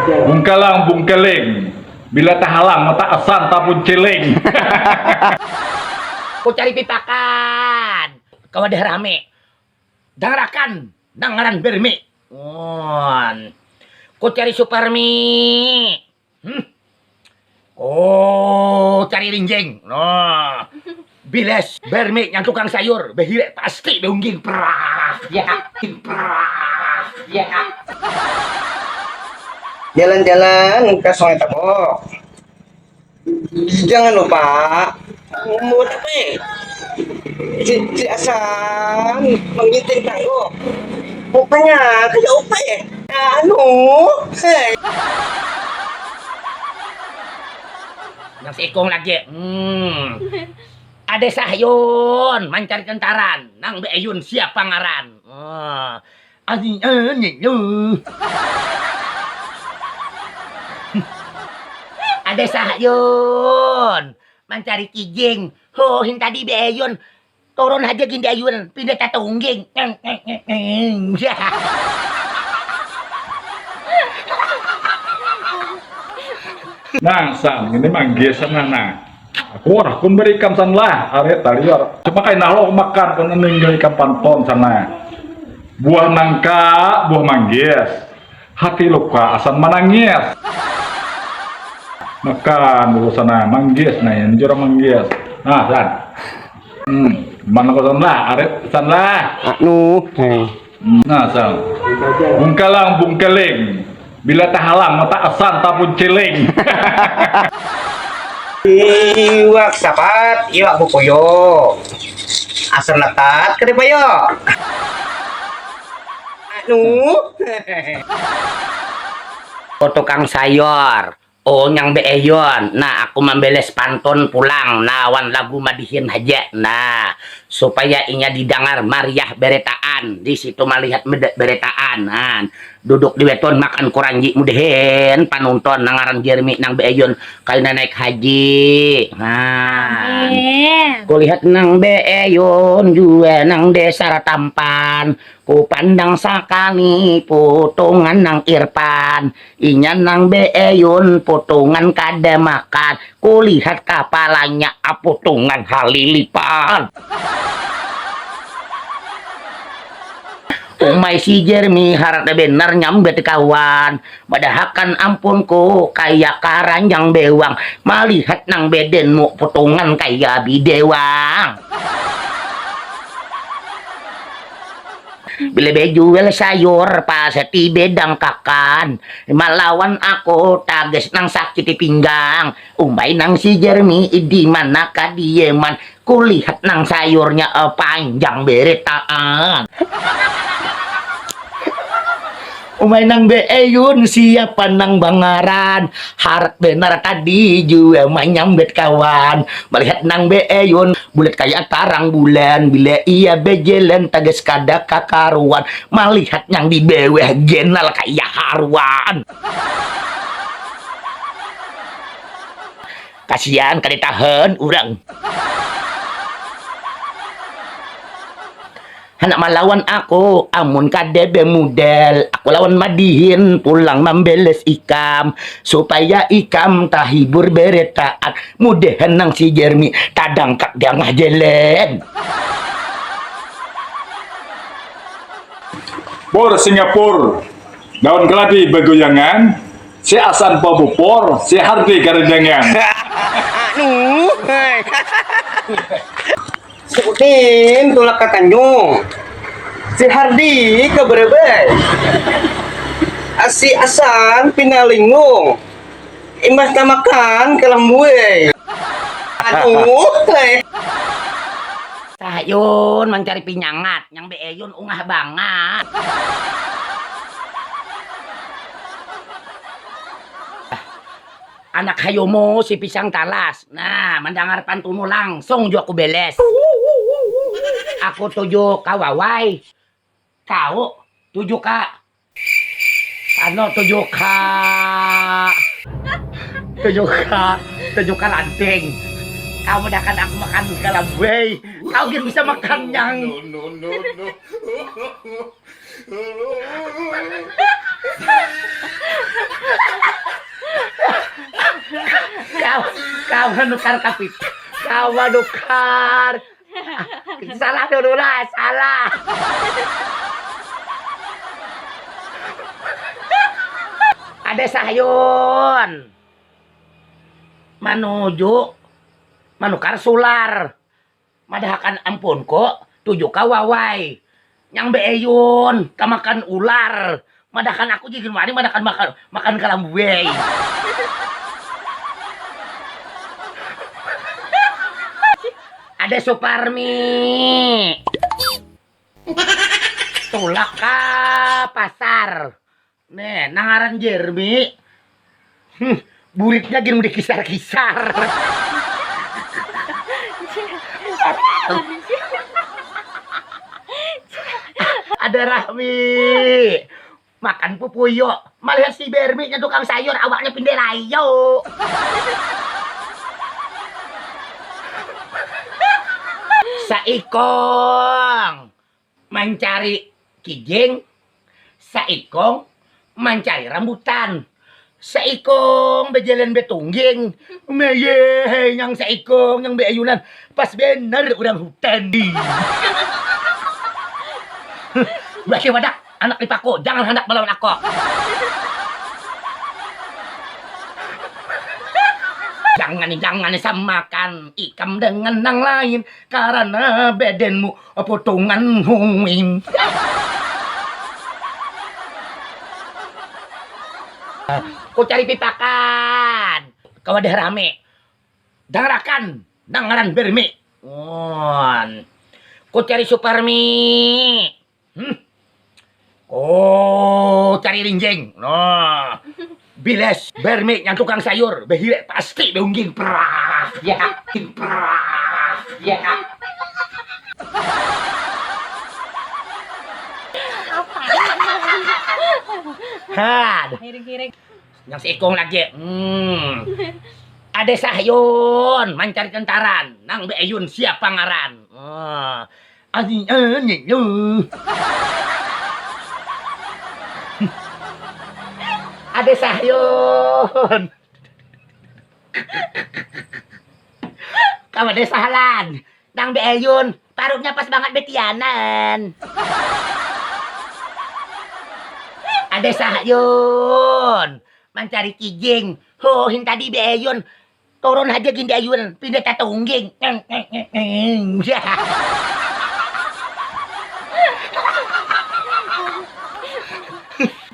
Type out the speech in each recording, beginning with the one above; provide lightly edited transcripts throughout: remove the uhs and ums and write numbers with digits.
Bungkalang bungkeling, bila tak halang mata asan tapun celing. Ku cari pipakan. Kau ada rame. Dangarakan, dangaran bermi. Ku cari supermi. Oh, cari rinjeng. No. Biles, bermi yang tukang sayur, behire pasti beungging perah. Ya, perah. Ya. Jalan-jalan ke Sungai Tabok. Jangan lupa mau tapi si Asan menggiting tanggo. Mukanya kayak upe. Hei. Yang seikong lagi. Ada sahyon mencari tentaran. Nang beayun siapa ngaran? Ada sahyon mencari kijing. Yang tadi beayun turun aja gini ayun pindah tatungging. Nah, sang ini manggil sana nah. Aku orang pun berikan sana are tali war. Cuma kayak nalo makan pun ninggal ikan panton sana. Buah nangka, buah manggis. Hati luka asan menangis. Makan dulu sana manggis nah ini jurang manggis. Nah, san. Mana kau sana are sana. Nah, sang. Bungkalang bungkeling. Bila tak halang mata asan tapun celing. Iwak sapat, iwak bukoyo. Asal letat ke bayo. Tukang sayur. Oh, yang beayon. Nah, aku membeles pantun pulang. Nawan lagu madihin aja. Nah, supaya inya didengar mariah beretaan. Di situ melihat beretaan. Nah, duduk di beton makan kuranji mudahin panonton nangaran Jeremy nang beayon kali naik haji. Nah, kulihat nang beayon juga nang desa tampan. Ku pandang sakali potongan nang Irfan. Inya nang beayon potongan kada makan. Kulihat kapalanya potongan halilipan. Umay si Jeremy harap na benar nyambet kawan. Madahakan ampunku kaya karanjang bewang. Malihat nang bedenmu potongan kaya bidewang. Bila bejual sayur pas ti bedang kakan. Malawan aku tages nang sakit di pinggang. Umay nang si Jeremy di mana kadieman. Kulihat nang sayurnya panjang beretaan. Umay nang beayun siapa nang bangaran. Harap benar tadi juga menyambet kawan. Melihat nang beayun bulat kayak tarang bulan. Bila ia bejelan tages kada kakaruan. Melihat yang di bawah genal kayak haruan. Kasihan kada tahan urang. Anak malawan aku, amun kadebe model. Aku lawan madihin, pulang membeles ikam. Supaya ikam tahibur beretaan. Mudahan nang si Jeremy, tadang kak dia ngajelen. Por Singapura, daun keladi begoyangan. Si asan pabupor, si hardi karejangan. Sebutin tulak ke Tanjung. Si Hardi ke Brebes. Si Asan Pinalingung. Imbas na makan ke Lambue. Sayun mencari pinyangat, yang beayun ungah banget. Anak hayomo si pisang talas. Nah, mendengar pantunu langsung juga aku beles. Aku tuju kawawai. Kau tuju ka. Ano tuju ka. Tuju ka lanting. Kau mendakan aku makan kalabwe. Kau gitu bisa makan yang. No. Kawan nukar kapit. Kawan nukar. Salah dulu lah, salah. Ada sayon. Manuju manukar sular. Madahakan ampun kok, tujuh kawawai. Yang beeyun, kamakan ular. Madakan aku jadi mari madakan makan kalambuey. Ada Suparmi. Tulak ka pasar. Nih, nangaran Jermi. Buritnya gini dikisar-kisar. Ada Rahmi. Makan pupuyo. Melihat si Bermi nya tukang sayur, awaknya pindah rayo. Saikong mencari kijing. Saikong mencari rambutan. Saikong berjalan betungging. Meye yang saikong yang beayunan. Pas bener orang hutan di. Bagi wadak anak lipako, jangan hendak melawan aku. Jangan samakan ikam dengan yang lain karena badanmu potongan huing. Ku cari pipakan. Kau ada rame. Dangarakan. Dangaran Bermi. Ku cari Suparmi. Oh, cari rinjeng. Biles Bermi yang tukang sayur. Behile pasti beungging perah. Ya, perah. Ya. Had. Yang seikong lagi. Ada Sahyon mencari tentaran. Nang beayun siapa ngaran. Ada Sahyon. Kamu ada Sahlan. Nang beayun. Parutnya pas banget betianan. Ada Sahyon mencari kijing. Hohin tadi beayun. Turun aja gini ayun. Pindah tatungging.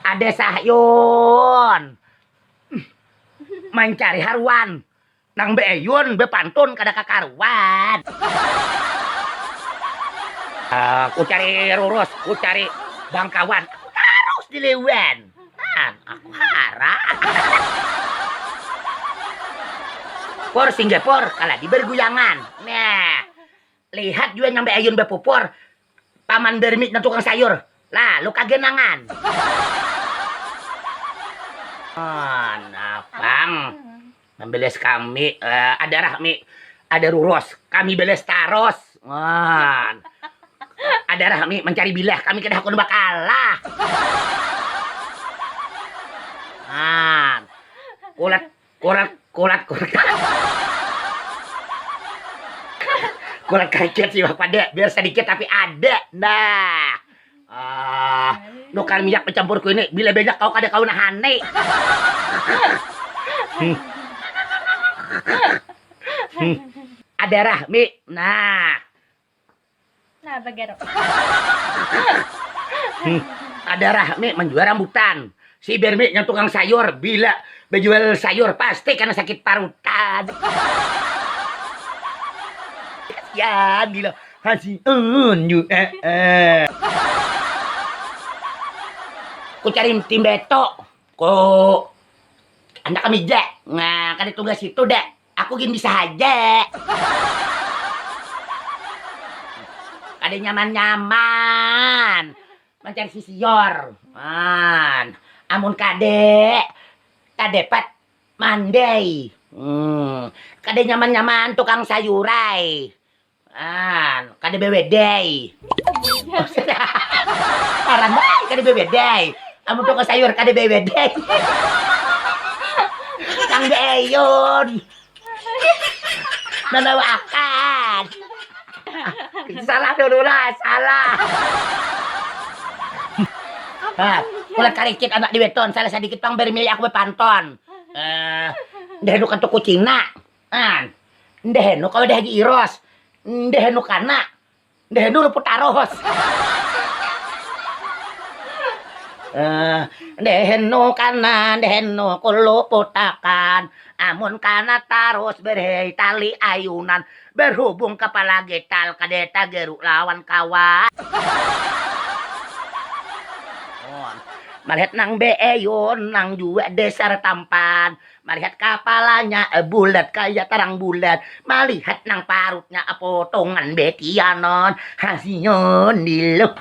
Ada Sahyon mencari haruan. Nang beayun bepantun kada kakaruan. Aku cari Rurus. Aku cari bangkawan. Harus dilewan. Aku harap. Por Singapura kalah di berguyangan. Nah, lihat juga nyampe ayun bepupur. Paman Bermi na tukang sayur. Lah, lu kagenangan. Napang. Membeles kami. Ada Rahmi. Ada Rurus. Kami beles taros. Ada Rahmi mencari bilah. Kami kena hakun bakalah. Kulat kaget sih pada biar sedikit tapi ada. Nah. Nukar minyak pencampurku ini bila banyak kau kada kau nahane. Ada Rahmi. Nah. Nah, bagero. Ada Rahmi menjual rambutan. Si Bermi yang tukang sayur bila menjual sayur pasti karena sakit parutan. Ya, gila. Hasil unjuk. Ku cari tim beto. Anda kami jak. Nah, kan tugas itu dah. Aku gini bisa aja. Ada nyaman-nyaman. Mencari sisior. Amun kade pat mandai. Kade nyaman-nyaman tukang sayurai. Kade bewedai. Parang kade bewedai. Amun tukang sayur kade bewedai. Kang beyon. Nanawakan. Salah dulu lah, salah. Kulat karikit anak di beton, salah sedikit pang bermilih aku bepanton. Ndehenu kan tuku Cina. Ndehenu kau dah iros. Ndehenu kana. Ndehenu luput aros. Ndehenu kana, ndehenu kuluputakan. Amun kana taros berhei tali ayunan. Berhubung kepala getal kadeta geruk lawan kawan. Melihat nang beeyon nang juga dasar tampan. Melihat kepalanya bulat kayak terang bulat. Melihat nang parutnya potongan betianon. Hasilnya nilup.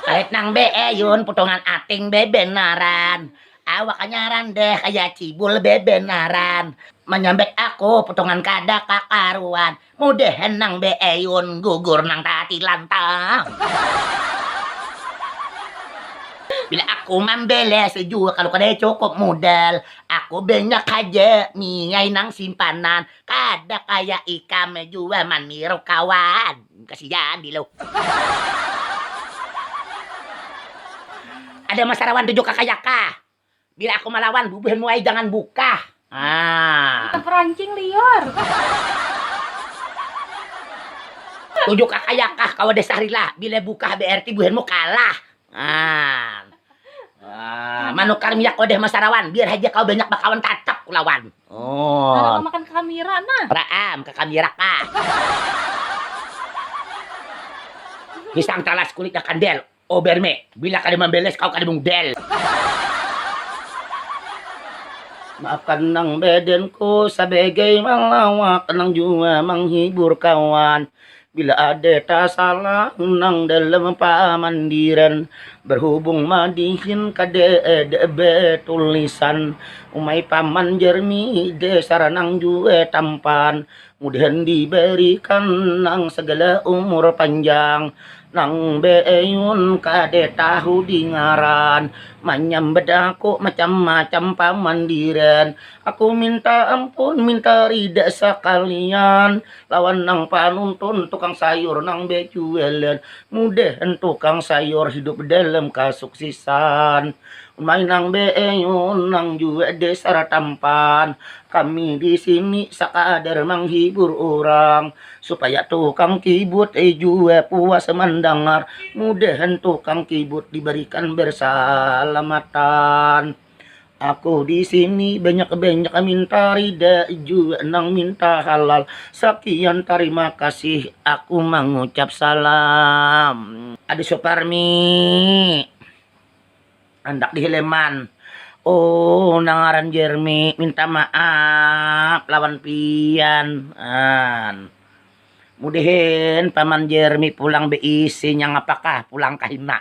Melihat nang beeyon potongan ating bebenaran. Awaknya randeh kayak cibul bebenaran. Menyambet aku potongan kada kakaruan. Mudahan nang beeyon gugur nang tati lantang. Bila aku membeles juga kalau kada cukup modal, aku banyak aja miyay nang simpanan. Kada kaya ikam juga maniro kawan. Kasihan di lo. Ada masarawan tujuh kakayaka. Bila aku melawan bubuhan muay jangan buka. Perancing liar. Tujuh kakayaka kau desarilah. Bila buka berarti buhanmu kalah. Manukar minyak kodeh masarawan biar aja kau banyak bakawan tatap lawan. Kalau makan ke kamera nah. Praam ke kamera ka. Pisang talas kulit na kandel. Oberme, bila kada membeles kau kada mungdel. Maafkan nang bedenku sebagai melawak nang jua menghibur kawan. Bila ada tak salah nang dalam pamandiran. Berhubung madihin kade tulisan. Umay paman jermi desar nang jua tampan. Mudahan diberikan nang segala umur panjang. Nang beeyun kade tahu dingaran. Menyambet aku macam-macam pamandiran. Aku minta ampun, minta rida sekalian. Lawan nang panuntun tukang sayur nang bejualan. Mudahan tukang sayur hidup dalam kesuksesan. Main nang beeyun nang juga desar tampan. Kami di sini sekadar menghibur orang. Supaya tukang kibut juga puas mendengar. Mudahan tukang kibut diberikan berselamatan. Aku di sini banyak-banyak minta rida juga nang minta halal. Sekian terima kasih aku mengucap salam. Adi Suparmi. Andak di Hileman. Oh, nangaran Jermi minta maaf lawan pian. Mudahan paman Jermi pulang beisi nyang apakah pulang kahina.